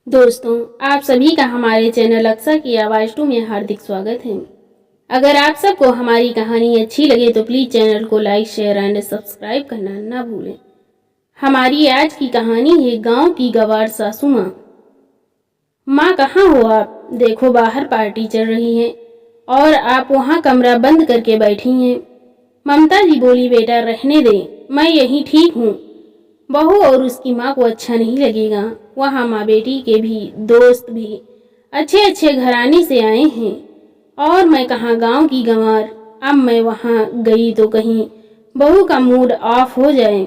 दोस्तों, आप सभी का हमारे चैनल अक्सा की आवाज़ 2 में हार्दिक स्वागत है। अगर आप सबको हमारी कहानी अच्छी लगे तो प्लीज़ चैनल को लाइक, शेयर एंड सब्सक्राइब करना ना भूलें। हमारी आज की कहानी है गांव की गवार सासू माँ। माँ कहाँ हो आप? देखो बाहर पार्टी चल रही है और आप वहाँ कमरा बंद करके बैठी हैं। ममता जी बोली, बेटा रहने दे, मैं यहीं ठीक हूँ। बहू और उसकी माँ को अच्छा नहीं लगेगा। वहाँ माँ बेटी के भी दोस्त भी अच्छे अच्छे घराने से आए हैं और मैं कहाँ गांव की गंवार। अब मैं वहाँ गई तो कहीं बहू का मूड ऑफ हो जाए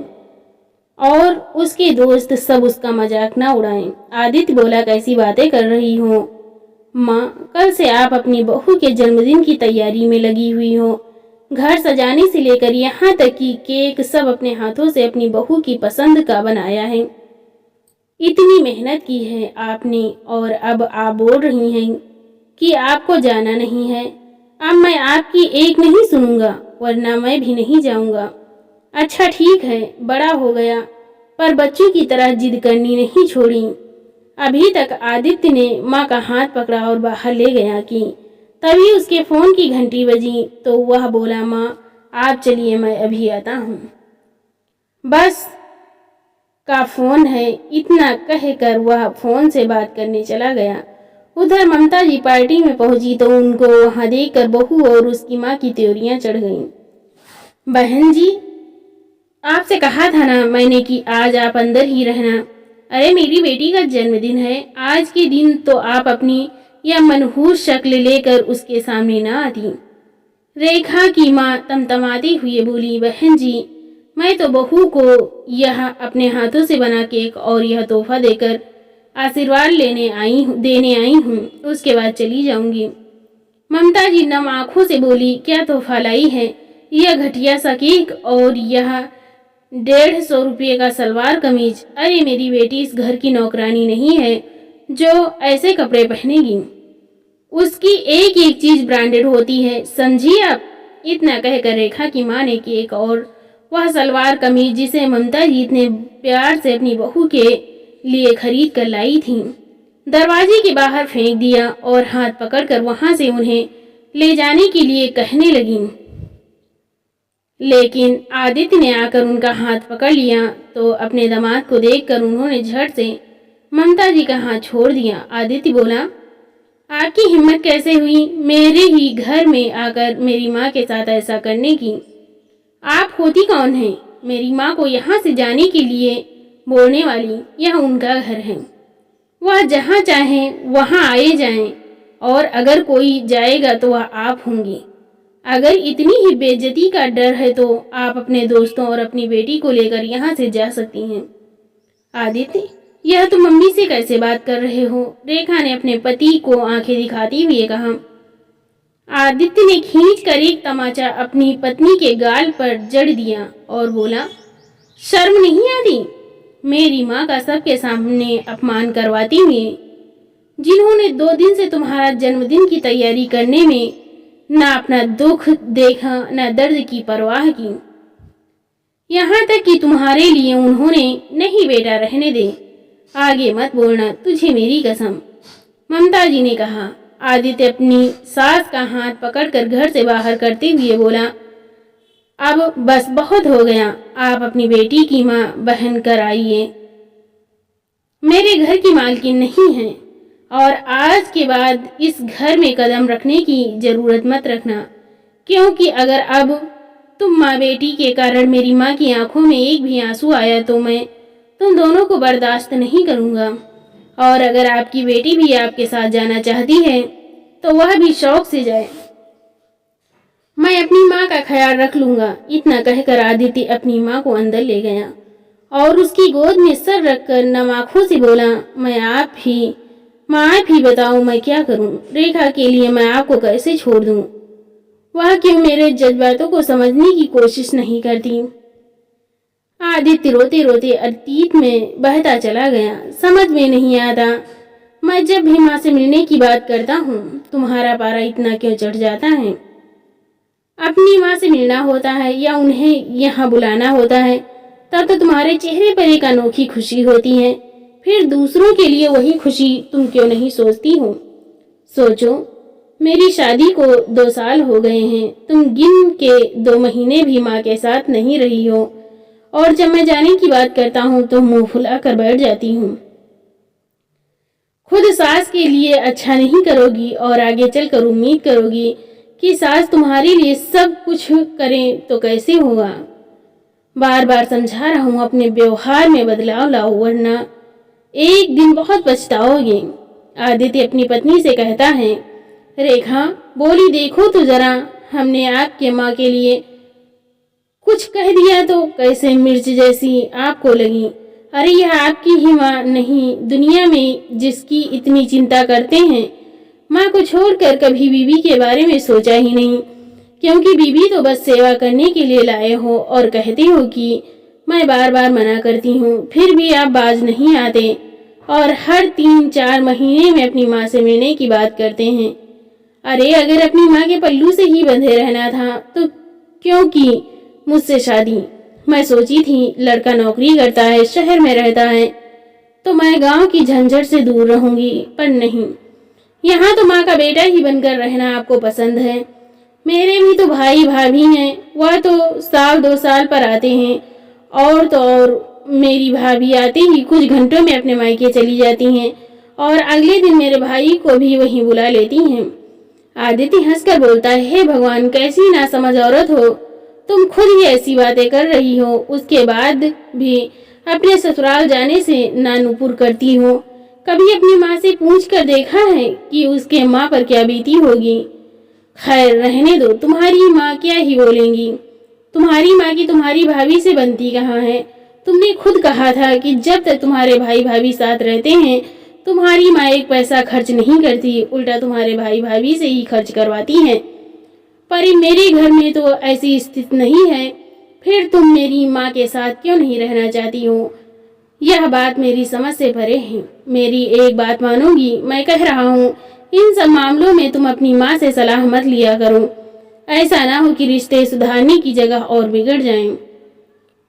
और उसके दोस्त सब उसका मजाक ना उड़ाएं। आदित्य बोला, कैसी बातें कर रही हो माँ? कल से आप अपनी बहू के जन्मदिन की तैयारी में लगी हुई हो। घर सजाने से लेकर यहाँ तक कि केक सब अपने हाथों से अपनी बहू की पसंद का बनाया है। इतनी मेहनत की है आपने और अब आप बोल रही हैं कि आपको जाना नहीं है। अब मैं आपकी एक नहीं सुनूंगा, वरना मैं भी नहीं जाऊंगा। अच्छा ठीक है, बड़ा हो गया, पर बच्चों की तरह जिद करनी नहीं छोड़ी। अभी तक आदित्य ने माँ का हाथ पकड़ा और बाहर ले गया कि तभी उसके फोन की घंटी बजी तो वह बोला, माँ आप चलिए, मैं अभी आता हूँ। बस का फोन है, इतना कहकर वह फोन से बात करने चला गया। उधर ममता जी पार्टी में पहुंची तो उनको वहां देखकर बहू और उसकी माँ की त्योरियां चढ़ गईं। बहन जी, आपसे कहा था ना मैंने कि आज आप अंदर ही रहना। अरे मेरी बेटी का जन्मदिन है, आज के दिन तो आप अपनी यह मनहूस शक्ल लेकर उसके सामने ना आती। रेखा की माँ तमतमाती हुई बोली, बहन जी मैं तो बहू को यह अपने हाथों से बना केक और यह तोहफा देकर आशीर्वाद देने आई हूँ, उसके बाद चली जाऊंगी। ममता जी नम आंखों से बोली, क्या तोहफा लाई है? यह घटिया सा केक और यह 150 रुपये का सलवार कमीज। अरे मेरी बेटी इस घर की नौकरानी नहीं है जो ऐसे कपड़े पहनेगी। उसकी एक एक चीज ब्रांडेड होती है, समझी आप? इतना कहकर रेखा की माँ ने केक और वह सलवार कमीज जिसे ममता जी इतने प्यार से अपनी बहू के लिए खरीद कर लाई थी, दरवाजे के बाहर फेंक दिया और हाथ पकड़कर वहां से उन्हें ले जाने के लिए कहने लगी। लेकिन आदित्य ने आकर उनका हाथ पकड़ लिया तो अपने दामाद को देखकर उन्होंने झट से ममता जी का हाथ छोड़ दिया। आदित्य बोला, आपकी हिम्मत कैसे हुई मेरे ही घर में आकर मेरी माँ के साथ ऐसा करने की? आप होती कौन है मेरी माँ को यहाँ से जाने के लिए बोलने वाली? यह उनका घर है, वह जहाँ चाहें वहाँ आए जाएं और अगर कोई जाएगा तो वह आप होंगी। अगर इतनी ही बेइज्जती का डर है तो आप अपने दोस्तों और अपनी बेटी को लेकर यहाँ से जा सकती हैं। आदित्य, यह तुम मम्मी से कैसे बात कर रहे हो? रेखा ने अपने पति को आंखें दिखाती हुए कहा। आदित्य ने खींचकर एक तमाचा अपनी पत्नी के गाल पर जड़ दिया और बोला, शर्म नहीं आती मेरी माँ का सबके सामने अपमान करवाती हुए, जिन्होंने 2 दिन से तुम्हारा जन्मदिन की तैयारी करने में ना अपना दुख देखा ना दर्द की परवाह की। यहाँ तक कि तुम्हारे लिए उन्होंने, नहीं बेटा रहने दे, आगे मत बोलना, तुझे मेरी कसम, ममता जी ने कहा। आदित्य अपनी सास का हाथ पकड़कर घर से बाहर करते हुए बोला, अब बस बहुत हो गया, आप अपनी बेटी की माँ बहन कर आइए, मेरे घर की मालकिन नहीं है और आज के बाद इस घर में कदम रखने की जरूरत मत रखना, क्योंकि अगर अब तुम माँ बेटी के कारण मेरी माँ की आंखों में एक भी आंसू आया तो मैं तुम दोनों को बर्दाश्त नहीं करूँगा। और अगर आपकी बेटी भी आपके साथ जाना चाहती है तो वह भी शौक से जाए, मैं अपनी माँ का ख्याल रख लूँगा। इतना कहकर आदित्य अपनी माँ को अंदर ले गया और उसकी गोद में सर रखकर नम आँखों से बोला, मैं आप ही बताऊं मैं क्या करूं? रेखा के लिए मैं आपको कैसे छोड़ दूं? वह क्यों मेरे जज्बातों को समझने की कोशिश नहीं करती? आदित्य रोते रोते अतीत में बहता चला गया। समझ में नहीं आता, मैं जब भी माँ से मिलने की बात करता हूँ तुम्हारा पारा इतना क्यों चढ़ जाता है? अपनी माँ से मिलना होता है या उन्हें यहाँ बुलाना होता है तब तो तुम्हारे चेहरे पर एक अनोखी खुशी होती है, फिर दूसरों के लिए वही खुशी तुम क्यों नहीं सोचती हो? सोचो, मेरी शादी को 2 साल हो गए हैं, तुम गिन के 2 महीने भी माँ के साथ नहीं रही हो, और जब मैं जाने की बात करता हूँ तो मुंह फुला कर बैठ जाती हूँ। खुद सास के लिए अच्छा नहीं करोगी और आगे चलकर उम्मीद करोगी कि सास तुम्हारे लिए सब कुछ करें तो कैसे होगा? बार बार समझा रहा हूँ, अपने व्यवहार में बदलाव लाओ, वरना एक दिन बहुत पछताओगे। आदित्य अपनी पत्नी से कहता है, रेखा बोली, देखो तो जरा, हमने आपके माँ के लिए कुछ कह दिया तो कैसे मिर्च जैसी आपको लगी। अरे यह आपकी ही माँ नहीं, दुनिया में जिसकी इतनी चिंता करते हैं, माँ को छोड़कर कभी बीवी के बारे में सोचा ही नहीं, क्योंकि बीवी तो बस सेवा करने के लिए लाए हो और कहते हो कि मैं बार बार मना करती हूँ, फिर भी आप बाज नहीं आते और हर 3-4 महीने में अपनी माँ से मिलने की बात करते हैं। अरे अगर अपनी माँ के पल्लू से ही बंधे रहना था तो क्यों की मुझसे शादी? मैं सोची थी लड़का नौकरी करता है, शहर में रहता है, तो मैं गांव की झंझट से दूर रहूंगी, पर नहीं, यहाँ तो माँ का बेटा ही बनकर रहना आपको पसंद है। मेरे भी तो भाई भाभी हैं, वह तो 1-2 साल पर आते हैं, और तो और मेरी भाभी आते ही कुछ घंटों में अपने मायके चली जाती हैं और अगले दिन मेरे भाई को भी वहीं बुला लेती हैं। आदित्य हंसकर बोलता है, हे भगवान, कैसी नासमझ औरत हो तुम, खुद ही ऐसी बातें कर रही हो, उसके बाद भी अपने ससुराल जाने से नानुपुर करती हो। कभी अपनी माँ से पूछ कर देखा है कि उसके माँ पर क्या बीती होगी? खैर रहने दो, तुम्हारी माँ क्या ही बोलेंगी। तुम्हारी माँ की तुम्हारी भाभी से बनती कहाँ है? तुमने खुद कहा था कि जब तक तुम्हारे भाई भाभी साथ रहते हैं तुम्हारी माँ एक पैसा खर्च नहीं करती, उल्टा तुम्हारे भाई भाभी से ही खर्च करवाती है। पर मेरे घर में तो ऐसी स्थिति नहीं है, फिर तुम मेरी माँ के साथ क्यों नहीं रहना चाहती हो? यह बात मेरी समझ से परे है। मेरी एक बात मानोगी, मैं कह रहा हूँ, इन सब मामलों में तुम अपनी माँ से सलाह मत लिया करो, ऐसा ना हो कि रिश्ते सुधारने की जगह और बिगड़ जाएं।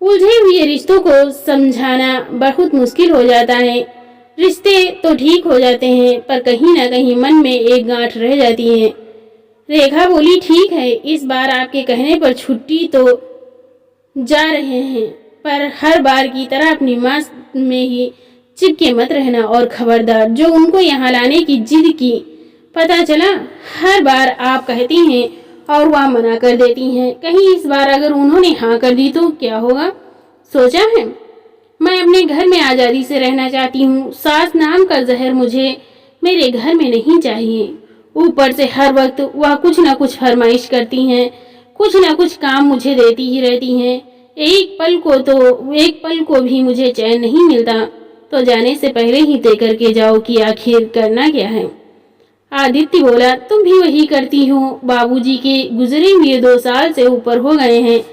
उलझे हुए रिश्तों को समझाना बहुत मुश्किल हो जाता है। रिश्ते तो ठीक हो जाते हैं, पर कहीं ना कहीं मन में एक गांठ रह जाती है। रेखा बोली, ठीक है, इस बार आपके कहने पर छुट्टी तो जा रहे हैं, पर हर बार की तरह अपनी माँ में ही चिपके मत रहना, और खबरदार, जो उनको यहाँ लाने की जिद की, पता चला हर बार आप कहती हैं और वह मना कर देती हैं, कहीं इस बार अगर उन्होंने हाँ कर दी तो क्या होगा? सोचा है? मैं अपने घर में आज़ादी से रहना चाहती हूँ। सास नाम का जहर मुझे मेरे घर में नहीं चाहिए। ऊपर से हर वक्त वह कुछ ना कुछ फरमाइश करती हैं, कुछ ना कुछ काम मुझे देती ही रहती हैं। एक पल को भी मुझे चैन नहीं मिलता। तो जाने से पहले ही तय करके जाओ कि आखिर करना क्या है। आदित्य बोला, तुम भी वही करती हो। बाबूजी के गुजरे हुए 2 साल से ऊपर हो गए हैं।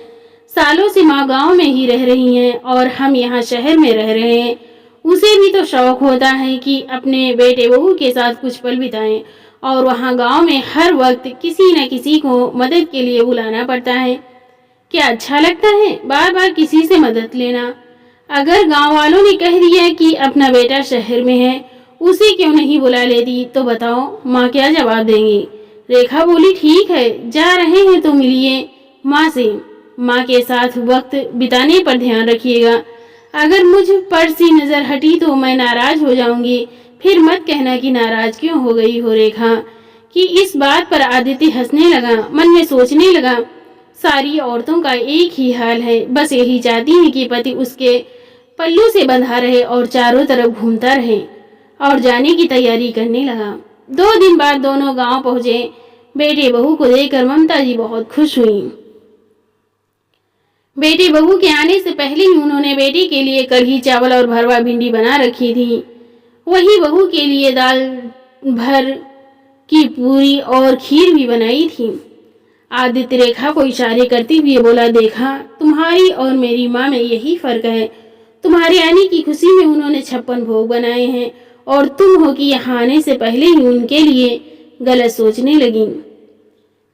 सालों से माँ गांव में ही रह रही हैं और हम यहाँ शहर में रह रहे हैं। उसे भी तो शौक होता है कि अपने बेटे बहू के साथ कुछ पल बिताएं, और वहाँ गांव में हर वक्त किसी न किसी को मदद के लिए बुलाना पड़ता है। क्या अच्छा लगता है बार बार किसी से मदद लेना? अगर गांव वालों ने कह दिया कि अपना बेटा शहर में है, उसे क्यों नहीं बुला लेती, तो बताओ माँ क्या जवाब देंगी? रेखा बोली, ठीक है, जा रहे हैं तो मिलिए माँ से। माँ के साथ वक्त बिताने पर ध्यान रखिएगा। अगर मुझ पर सी नजर हटी तो मैं नाराज हो जाऊंगी, फिर मत कहना कि नाराज क्यों हो गई हो रेखा। कि इस बात पर आदित्य हंसने लगा, मन में सोचने लगा, सारी औरतों का एक ही हाल है, बस यही चाहती है कि पति उसके पल्लू से बंधा रहे और चारों तरफ घूमता रहे। और जाने की तैयारी करने लगा। 2 दिन बाद दोनों गांव पहुंचे। बेटे बहू को देखकर ममता जी बहुत खुश हुई। बेटे बहू के आने से पहले ही उन्होंने बेटे के लिए कढ़ी चावल और भरवा भिंडी बना रखी थी। वही बहू के लिए दाल भर की पूरी और खीर भी बनाई थी। आदित्य रेखा को इशारे करते हुए बोला, देखा, तुम्हारी और मेरी माँ में यही फर्क है। तुम्हारे आने की खुशी में उन्होंने 56 भोग बनाए हैं और तुम हो कि यहाँ आने से पहले ही उनके लिए गलत सोचने लगी।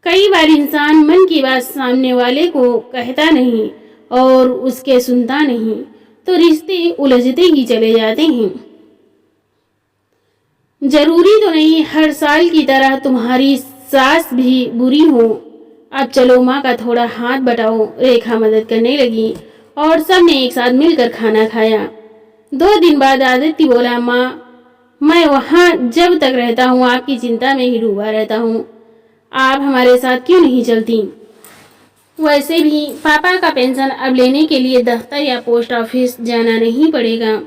कई बार इंसान मन की बात सामने वाले को कहता नहीं और उसके सुनता नहीं, तो रिश्ते उलझते ही चले जाते हैं। जरूरी तो नहीं हर साल की तरह तुम्हारी सास भी बुरी हो। अब चलो माँ का थोड़ा हाथ बटाओ। रेखा मदद करने लगी और सबने एक साथ मिलकर खाना खाया। 2 दिन बाद आदित्य बोला, माँ मैं वहाँ जब तक रहता हूँ आपकी चिंता में ही डूबा रहता हूँ, आप हमारे साथ क्यों नहीं चलती? वैसे भी पापा का पेंशन अब लेने के लिए दफ्तर या पोस्ट ऑफिस जाना नहीं पड़ेगा,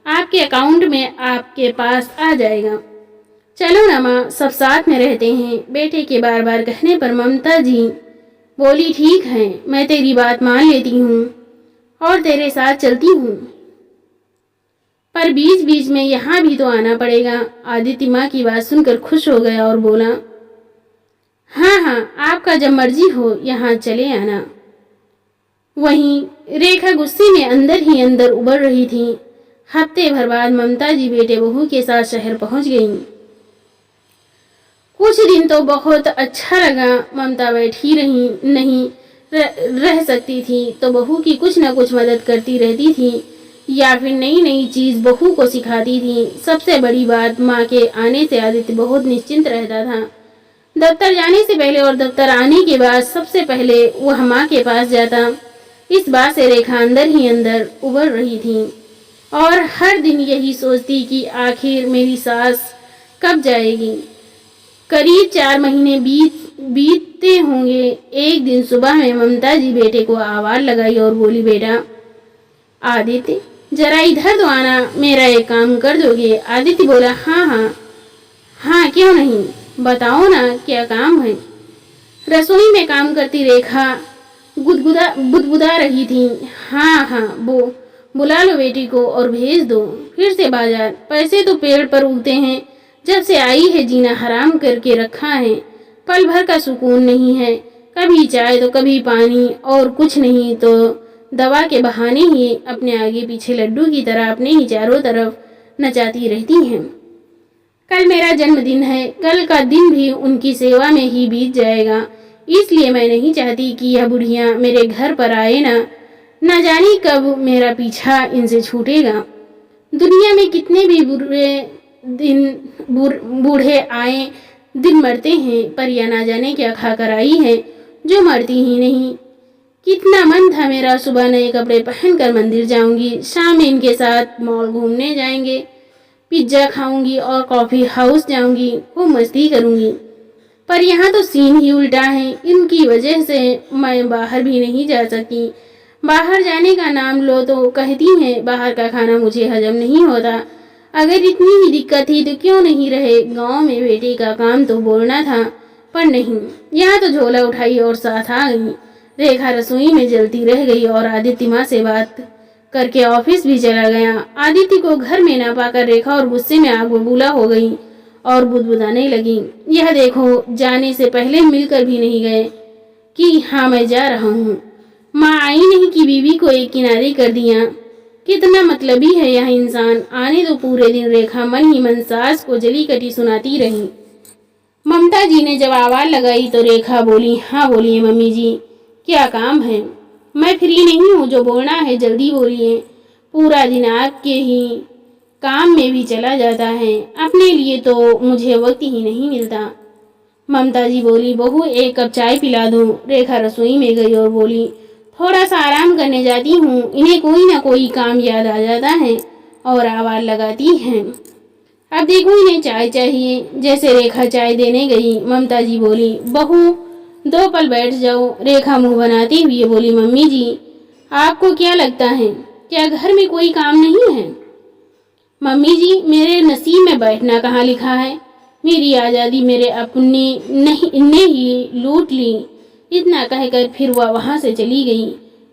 आपके अकाउंट में आपके पास आ जाएगा। चलो ना माँ, सब साथ में रहते हैं। बेटे के बार बार कहने पर ममता जी बोली, ठीक है मैं तेरी बात मान लेती हूँ और तेरे साथ चलती हूँ, पर बीच बीच में यहाँ भी तो आना पड़ेगा। आदित्य माँ की बात सुनकर खुश हो गया और बोला, हाँ हाँ आपका जब मर्जी हो यहाँ चले आना। वहीं रेखा गुस्से में अंदर ही अंदर उबल रही थी। हफ्ते भर बाद ममता जी बेटे बहू के साथ शहर पहुंच गईं। कुछ दिन तो बहुत अच्छा लगा। ममता बैठी रही नहीं रह सकती थी तो बहू की कुछ न कुछ मदद करती रहती थी या फिर नई नई चीज बहू को सिखाती थी। सबसे बड़ी बात, माँ के आने से आदित्य बहुत निश्चिंत रहता था। दफ्तर जाने से पहले और दफ्तर आने के बाद सबसे पहले वह माँ के पास जाता। इस बात से रेखा अंदर ही अंदर उबल रही थी और हर दिन यही सोचती कि आखिर मेरी सास कब जाएगी। करीब 4 महीने बीतते होंगे। एक दिन सुबह में ममता जी बेटे को आवाज लगाई और बोली, बेटा आदित्य जरा इधर तो आना, मेरा एक काम कर दोगे? आदित्य बोला, हाँ हाँ हाँ क्यों नहीं, बताओ ना क्या काम है। रसोई में काम करती रेखा बुदबुदा रही थी। हाँ हाँ बुला लो बेटी को और भेज दो फिर से बाजार। पैसे तो पेड़ पर उगते हैं, जब से आई है जीना हराम करके रखा है। पल भर का सुकून नहीं है, कभी चाय तो कभी पानी और कुछ नहीं तो दवा के बहाने ही अपने आगे पीछे लड्डू की तरह अपने ही चारों तरफ नचाती रहती हैं। कल मेरा जन्मदिन है, कल का दिन भी उनकी सेवा में ही बीत जाएगा, इसलिए मैं नहीं चाहती कि यह बुढ़िया मेरे घर पर आए न जाने कब मेरा पीछा इनसे छूटेगा। दुनिया में कितने भी बूढ़े आए दिन मरते हैं, पर यह ना जाने क्या खाकर आई है जो मरती ही नहीं। कितना मन था मेरा सुबह नए कपड़े पहनकर मंदिर जाऊंगी, शाम में इनके साथ मॉल घूमने जाएंगे, पिज्जा खाऊंगी और कॉफी हाउस जाऊंगी, खूब मस्ती करूंगी। पर यहाँ तो सीन ही उल्टा है। इनकी वजह से मैं बाहर भी नहीं जा सकती। बाहर जाने का नाम लो तो कहती हैं बाहर का खाना मुझे हजम नहीं होता। अगर इतनी ही दिक्कत थी तो क्यों नहीं रहे गांव में, बेटे का काम तो बोलना था, पर नहीं, यहाँ तो झोला उठाई और साथ आ गई। रेखा रसोई में जलती रह गई और आदित्य माँ से बात करके ऑफिस भी चला गया। आदित्य को घर में ना पाकर रेखा और गुस्से में आग बबूला हो गई और बुदबुदाने लगी, यह देखो जाने से पहले मिलकर भी नहीं गए कि हाँ मैं जा रहा हूँ। माँ आई नहीं कि बीवी को एक किनारे कर दिया। कितना मतलबी है यह इंसान। आने तो पूरे दिन रेखा मन ही मन सास को जली कटी सुनाती रही। ममता जी ने जब आवाज लगाई तो रेखा बोली, हाँ बोलिए मम्मी जी, क्या काम है? मैं फ्री नहीं हूँ, जो बोलना है जल्दी बोलिए। पूरा दिन आपके ही काम में भी चला जाता है, अपने लिए तो मुझे वक्त ही नहीं मिलता। ममता जी बोली, बहू एक कप चाय पिला दूं? रेखा रसोई में गई और बोली, थोड़ा सा आराम करने जाती हूँ, इन्हें कोई ना कोई काम याद आ जाता है और आवाज लगाती हैं। अब देखो इन्हें चाय चाहिए। जैसे रेखा चाय देने गई, ममता जी बोली, बहू 2 पल बैठ जाओ। रेखा मुंह बनाती हुई बोली, मम्मी जी आपको क्या लगता है, क्या घर में कोई काम नहीं है? मम्मी जी मेरे नसीब में बैठना कहाँ लिखा है, मेरी आज़ादी मेरे अपने ने ही लूट ली। इतना कहकर फिर वह वहाँ से चली गई।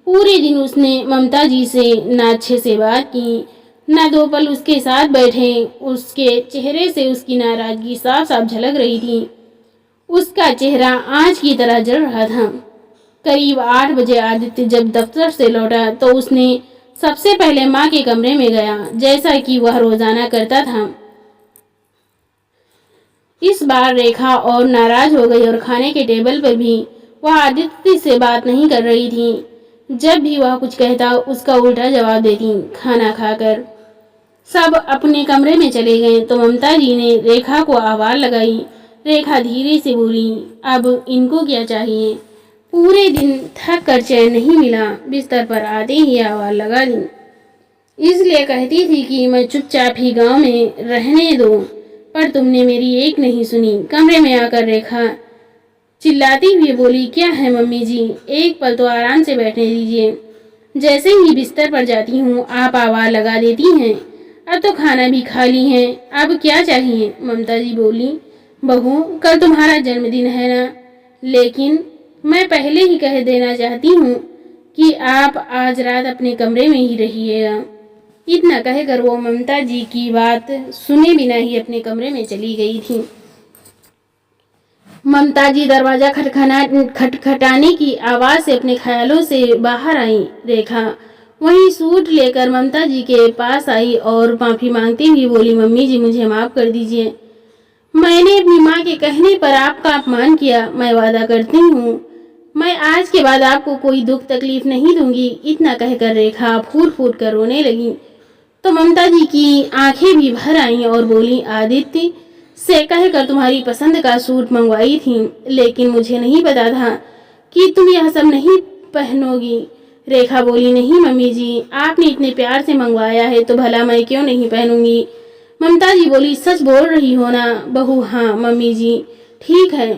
पूरे दिन उसने ममता जी से ना अच्छे से बात की, ना 2 पल उसके साथ बैठे। उसके चेहरे से उसकी नाराजगी साफ साफ झलक रही थी। उसका चेहरा आँच की तरह जल रहा था। करीब 8 बजे आदित्य जब दफ्तर से लौटा तो उसने सबसे पहले माँ के कमरे में गया, जैसा कि वह रोजाना करता था। इस बार रेखा और नाराज हो गई और खाने के टेबल पर भी वह आदित्य से बात नहीं कर रही थी। जब भी वह कुछ कहता उसका उल्टा जवाब देती। खाना खाकर सब अपने कमरे में चले गए तो ममता जी ने रेखा को आवाज लगाई। रेखा धीरे से बोली, अब इनको क्या चाहिए? पूरे दिन थक कर चैन नहीं मिला, बिस्तर पर आते ही आवाज लगा दी। इसलिए कहती थी कि मैं चुपचाप ही गांव में रहने दो, पर तुमने मेरी एक नहीं सुनी। कमरे में आकर रेखा चिल्लाती हुई बोली, क्या है मम्मी जी, एक पल तो आराम से बैठने दीजिए। जैसे ही बिस्तर पर जाती हूँ आप आवाज लगा देती हैं। अब तो खाना भी खा ली है, अब क्या चाहिए? ममता जी बोली, बहू कल तुम्हारा जन्मदिन है ना, लेकिन मैं पहले ही कह देना चाहती हूँ कि आप आज रात अपने कमरे में ही रहिएगा। इतना कहकर वो ममता जी की बात सुने बिना ही अपने कमरे में चली गई थी। ममता जी दरवाजा खटखटाने की आवाज से अपने ख्यालों से बाहर आई। रेखा वहीं सूट लेकर ममता जी के पास आई और माफी मांगती हुई बोली, मम्मी जी मुझे माफ कर दीजिए, मैंने अपनी माँ के कहने पर आपका अपमान किया। मैं वादा करती हूँ मैं आज के बाद आपको कोई दुख तकलीफ नहीं दूंगी। इतना कहकर रेखा फूट फूट कर रोने लगी तो ममता जी की आंखें भी भर आईं और बोली, आदित्य से कहकर तुम्हारी पसंद का सूट मंगवाई थी, लेकिन मुझे नहीं पता था कि तुम यह सब नहीं पहनोगी। रेखा बोली, नहीं मम्मी जी, आपने इतने प्यार से मंगवाया है तो भला मैं क्यों नहीं पहनूंगी। ममता जी बोली, सच बोल रही हो ना बहू? हाँ मम्मी जी। ठीक है,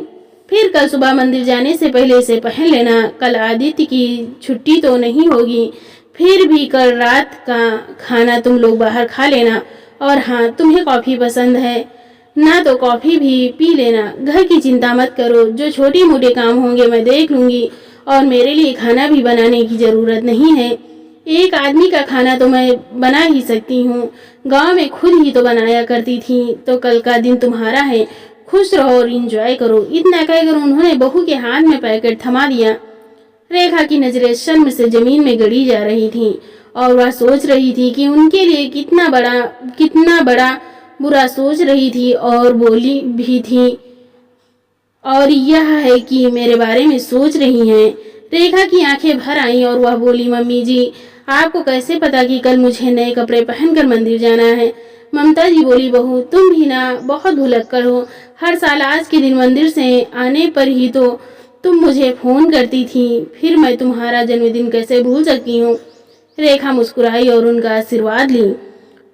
फिर कल सुबह मंदिर जाने से पहले इसे पहन लेना। कल आदित्य की छुट्टी तो नहीं होगी, फिर भी कल रात का खाना तुम लोग बाहर खा लेना। और हाँ, तुम्हें कॉफ़ी पसंद है ना तो कॉफ़ी भी पी लेना। घर की चिंता मत करो, जो छोटे मोटे काम होंगे मैं देख लूँगी, और मेरे लिए खाना भी बनाने की ज़रूरत नहीं है। एक आदमी का खाना तो मैं बना ही सकती हूँ, गांव में खुद ही तो बनाया करती थी। तो कल का दिन तुम्हारा है, खुश रहो और इंजॉय करो। इतना कहकर उन्होंने बहू के हाथ में पैकेट थमा दिया। रेखा की नजरें शर्म से जमीन में गड़ी जा रही थी और वह सोच रही थी कि उनके लिए कितना बड़ा बुरा सोच रही थी और बोली भी थी, और यह है कि मेरे बारे में सोच रही हैं। रेखा की आंखें भर आईं और वह बोली, मम्मी जी आपको कैसे पता कि कल मुझे नए कपड़े पहनकर मंदिर जाना है? ममता जी बोली, बहू तुम भी ना बहुत भुलक्कड़ हो। हर साल आज के दिन मंदिर से आने पर ही तो तुम मुझे फोन करती थी, फिर मैं तुम्हारा जन्मदिन कैसे भूल सकती हूँ। रेखा मुस्कुराई और उनका आशीर्वाद ली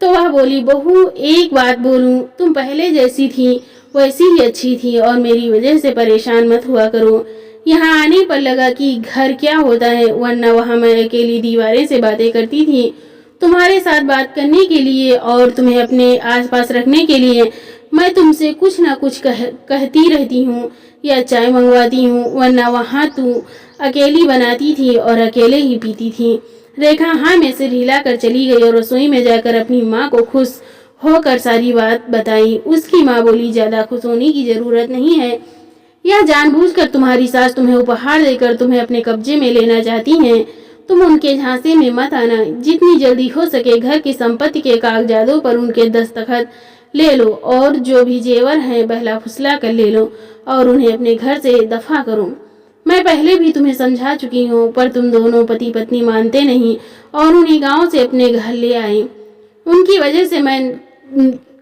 तो वह बोली, बहू एक बात बोलूं, तुम पहले जैसी थी वैसी ही अच्छी थी और मेरी वजह से परेशान मत हुआ करो। यहाँ आने पर लगा कि घर क्या होता है, वरना वहाँ मैं अकेली दीवारें से बातें करती थी तुम्हारे साथ बात करने के लिए और तुम्हें अपने आसपास रखने के लिए। मैं तुमसे कुछ ना कुछ कहती रहती हूँ या चाय मंगवाती हूँ, वरना वहाँ तू अकेली बनाती थी और अकेले ही पीती थी। रेखा हाँ में सिर हिलाकर चली गई और रसोई में जाकर अपनी माँ को खुश होकर सारी बात बताई। उसकी माँ बोली, ज्यादा खुश होने की जरूरत नहीं है, यह जानबूझकर तुम्हारी सास तुम्हें उपहार देकर तुम्हें अपने कब्जे में लेना चाहती हैं। तुम उनके झांसे में मत आना, जितनी जल्दी हो सके घर की संपत्ति के कागजातों पर उनके दस्तखत ले लो और जो भी जेवर हैं बहला फुसला कर ले लो और उन्हें अपने घर से दफा करो। मैं पहले भी तुम्हें समझा चुकी हूँ, पर तुम दोनों पति पत्नी मानते नहीं और उन्हें गांव से अपने घर ले आए। उनकी वजह से मैं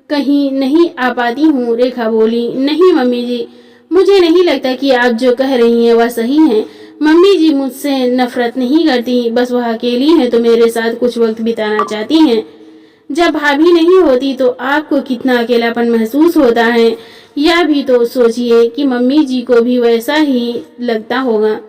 कहीं नहीं आ पाती हूँ। रेखा बोली, नहीं मम्मी जी, मुझे नहीं लगता कि आप जो कह रही हैं वह सही है। मम्मी जी मुझसे नफरत नहीं करती, बस वह अकेली हैं तो मेरे साथ कुछ वक्त बिताना चाहती हैं। जब भाभी नहीं होती तो आपको कितना अकेलापन महसूस होता है, यह भी तो सोचिए कि मम्मी जी को भी वैसा ही लगता होगा।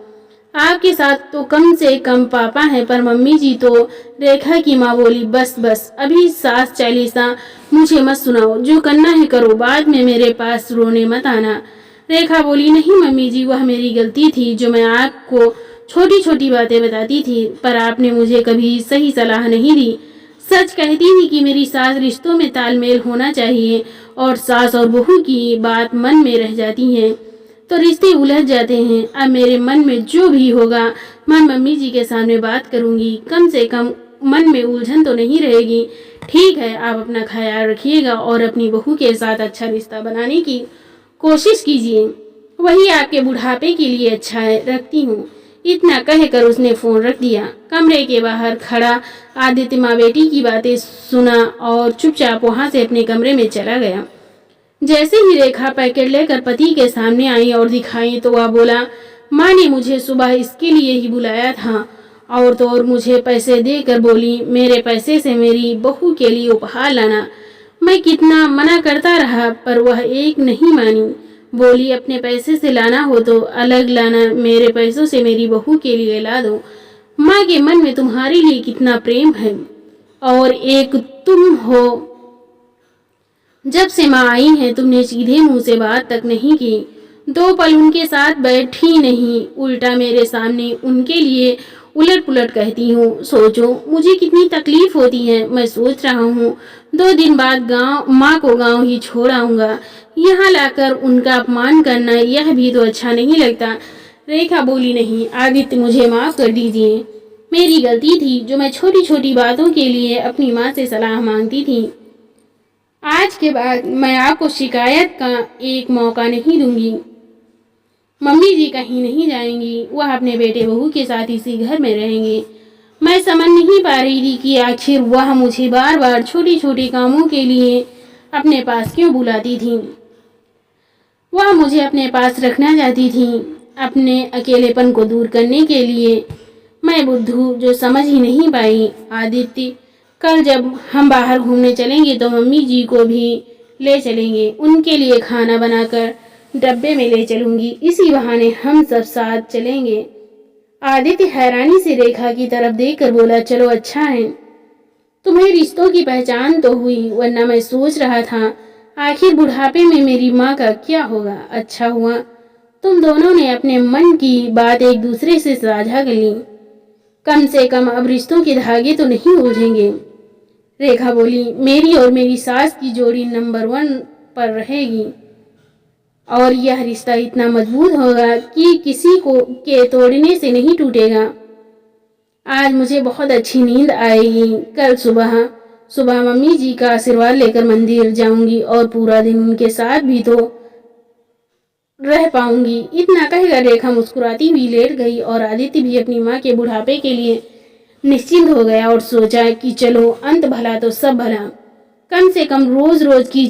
आपके साथ तो कम से कम पापा हैं, पर मम्मी जी तो। रेखा की माँ बोली, बस बस अभी सास चालीसा मुझे मत सुनाओ, जो करना है करो, बाद में मेरे पास रोने मत आना। रेखा बोली, नहीं मम्मी जी, वह मेरी गलती थी जो मैं आपको छोटी छोटी बातें बताती थी, पर आपने मुझे कभी सही सलाह नहीं दी। सच कहती थी कि मेरी सास रिश्तों में तालमेल होना चाहिए और सास और बहू की बात मन में रह जाती है तो रिश्ते उलझ जाते हैं। अब मेरे मन में जो भी होगा मैं मम्मी जी के सामने बात करूंगी, कम से कम मन में उलझन तो नहीं रहेगी। ठीक है, आप अपना ख्याल रखिएगा और अपनी बहू के साथ अच्छा रिश्ता बनाने की कोशिश कीजिए, वही आपके बुढ़ापे के लिए अच्छा है। रखती हूँ। इतना कहकर उसने फोन रख दिया। कमरे के बाहर खड़ा आदित्य माँ बेटी की बातें सुना और चुपचाप वहां से अपने कमरे में चला गया। जैसे ही रेखा पैकेट लेकर पति के सामने आई और दिखाई तो वह बोला, माँ ने मुझे सुबह इसके लिए ही बुलाया था और तो और मुझे पैसे देकर बोली मेरे पैसे से मेरी बहू के लिए उपहार लाना। मैं कितना मना करता रहा पर वह एक नहीं मानी। बोली अपने पैसे से लाना हो तो अलग लाना, मेरे पैसों से मेरी बहू के लिए ला दो। माँ के मन में तुम्हारे लिए कितना प्रेम है और एक तुम हो। जब से माँ आई है तुमने सीधे मुंह से बात तक नहीं की, 2 पल उनके साथ बैठी नहीं, उल्टा मेरे सामने उनके लिए उलट पुलट कहती हूँ। सोचो मुझे कितनी तकलीफ होती है। मैं सोच रहा हूँ 2 दिन बाद माँ को गांव ही छोड़ आऊंगा। यहाँ लाकर उनका अपमान करना यह भी तो अच्छा नहीं लगता। रेखा बोली, नहीं आदित्य मुझे माफ कर दीजिए, मेरी गलती थी जो मैं छोटी छोटी बातों के लिए अपनी माँ से सलाह मांगती थी। आज के बाद मैं आपको शिकायत का एक मौका नहीं दूंगी। मम्मी जी कहीं नहीं जाएंगी, वह अपने बेटे बहू के साथ इसी घर में रहेंगे। मैं समझ नहीं पा रही थी कि आखिर वह मुझे बार बार छोटी छोटी कामों के लिए अपने पास क्यों बुलाती थी। वह मुझे अपने पास रखना चाहती थी अपने अकेलेपन को दूर करने के लिए। मैं बुद्धू जो समझ ही नहीं पाई। आदित्य कल जब हम बाहर घूमने चलेंगे तो मम्मी जी को भी ले चलेंगे, उनके लिए खाना बनाकर डब्बे में ले चलूंगी, इसी बहाने हम सब साथ चलेंगे। आदित्य हैरानी से रेखा की तरफ देखकर बोला, चलो अच्छा है, तुम्हें रिश्तों की पहचान तो हुई, वरना मैं सोच रहा था आखिर बुढ़ापे में मेरी माँ का क्या होगा। अच्छा हुआ तुम दोनों ने अपने मन की बात एक दूसरे से साझा कर ली, कम से कम अब रिश्तों के धागे तो नहीं उलझेंगे। रेखा बोली, मेरी और मेरी सास की जोड़ी नंबर 1 पर रहेगी और यह रिश्ता इतना मजबूत होगा कि किसी को के तोड़ने से नहीं टूटेगा। आज मुझे बहुत अच्छी नींद आएगी। कल सुबह मम्मी जी का आशीर्वाद लेकर मंदिर जाऊंगी और पूरा दिन उनके साथ भी तो रह पाऊंगी। इतना कहकर रेखा मुस्कुराती हुई लेट गई और आदित्य भी अपनी माँ के बुढ़ापे के लिए निश्चिंत हो गया और सोचा कि चलो अंत भला तो सब भला, कम से कम रोज रोज की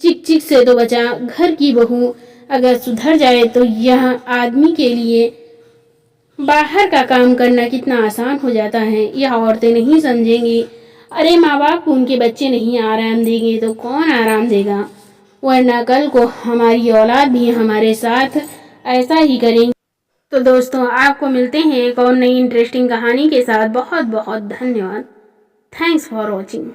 चिक चिक से तो बचा। घर की बहू अगर सुधर जाए तो यह आदमी के लिए बाहर का काम करना कितना आसान हो जाता है। यह औरतें नहीं समझेंगी। अरे माँ बाप को उनके बच्चे नहीं आराम देंगे तो कौन आराम देगा, वरना कल को हमारी औलाद भी हमारे साथ ऐसा ही करेंगे। तो दोस्तों आपको मिलते हैं एक और नई इंटरेस्टिंग कहानी के साथ। बहुत बहुत धन्यवाद। Thanks for watching.